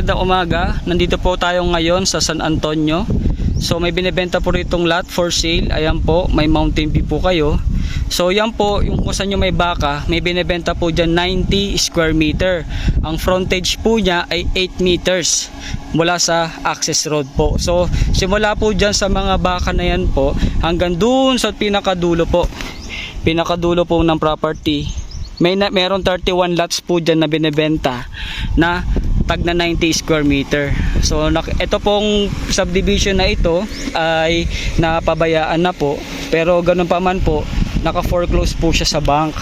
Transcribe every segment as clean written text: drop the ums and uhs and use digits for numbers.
magandang umaga. Nandito po tayo ngayon sa San Antonio. So may binebenta po itong lot for sale. Ayan po, may mountain view po kayo. So yan po, yung kung saan nyo may baka, may binebenta po dyan 90 square meter. Ang frontage po niya ay 8 meters mula sa access road po. So simula po dyan sa mga baka na yan po hanggang dun sa pinakadulo po. Pinakadulo po ng property. Meron 31 lots po dyan na binebenta na tag na 90 square meter. So ito pong subdivision na ito ay napabayaan na po, pero ganun pa man po, naka-foreclose po siya sa bank.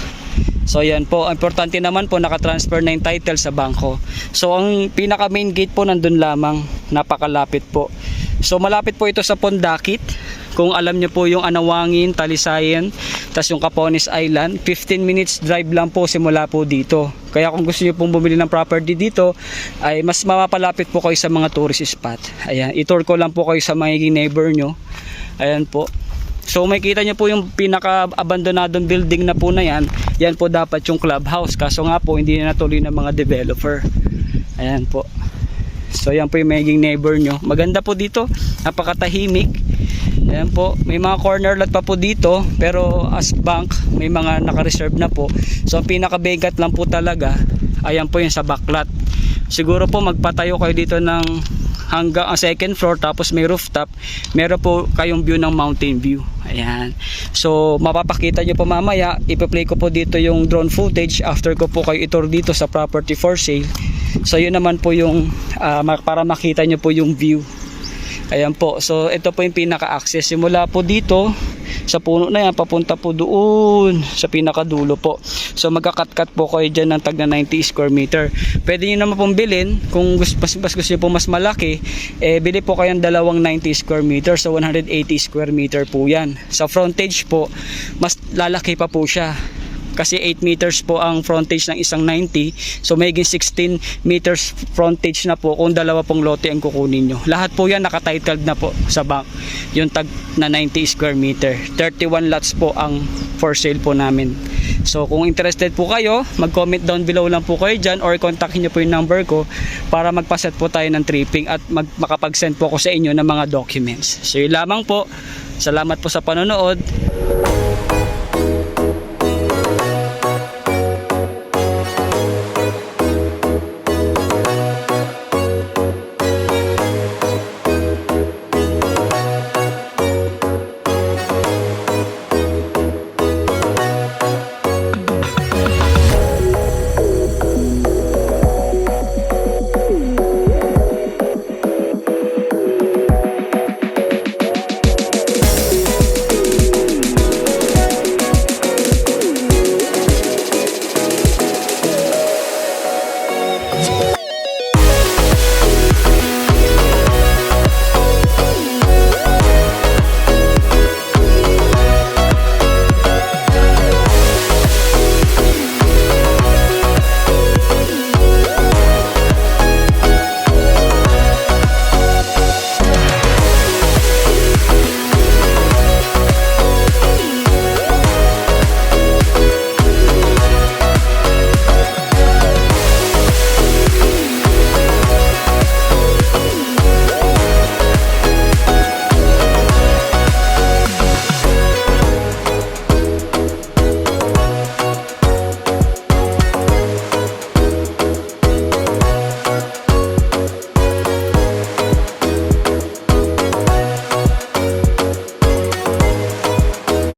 So yan po, importante naman po naka-transfer na yung title sa bangko. So ang pinaka main gate po nandun lamang, napakalapit po. So malapit po ito sa Pondakit. Kung alam nyo po yung Anawangin, Talisayan, tas yung Capones Island, 15 minutes drive lang po simula po dito. Kaya kung gusto nyo pong bumili ng property dito, ay mas mapapalapit po kayo sa mga tourist spot. Ayan, itour ko lang po kayo sa magiging neighbor nyo. Ayan po. So makita nyo po yung pinaka-abandonadong building na po na yan. Yan po dapat yung clubhouse. Kaso nga po hindi na natuloy ng mga developer. Ayan po. So yan po yung magiging neighbor nyo. Maganda po dito. Napakatahimik. Ayan po, may mga corner lot pa po dito, pero as bank may mga naka-reserve na po. So ang pinaka-begat lang po talaga, ayan po yung sa backlot. Siguro po magpatayo kayo dito ng hanggang ang second floor, tapos may rooftop. Meron po kayong view ng mountain view. Ayan. So mapapakita nyo po mamaya, ipi-play ko po dito yung drone footage after ko po kayo itour dito sa property for sale. So yun naman po yung para makita nyo po yung view. Ayan po, so ito po yung pinaka-access. Simula po dito sa puno na yan, papunta po doon sa pinakadulo po. So magka-cut-cut po kayo dyan ng tag na 90 square meter. Pwede nyo naman pong bilhin, kung gusto nyo po mas malaki, bili po kayong dalawang 90 square meter. So 180 square meter po yan. Sa frontage po, mas lalaki pa po siya. Kasi 8 meters po ang frontage ng isang 90. So may 16 meters frontage na po kung dalawa pong lote ang kukunin nyo. Lahat po yan nakatitled na po sa bank. Yung tag na 90 square meter. 31 lots po ang for sale po namin. So kung interested po kayo, mag-comment down below lang po kayo dyan, or kontakin nyo po yung number ko para magpaset po tayo ng tripping at makapag-send po ako sa inyo ng mga documents. So yun lamang po. Salamat po sa panonood.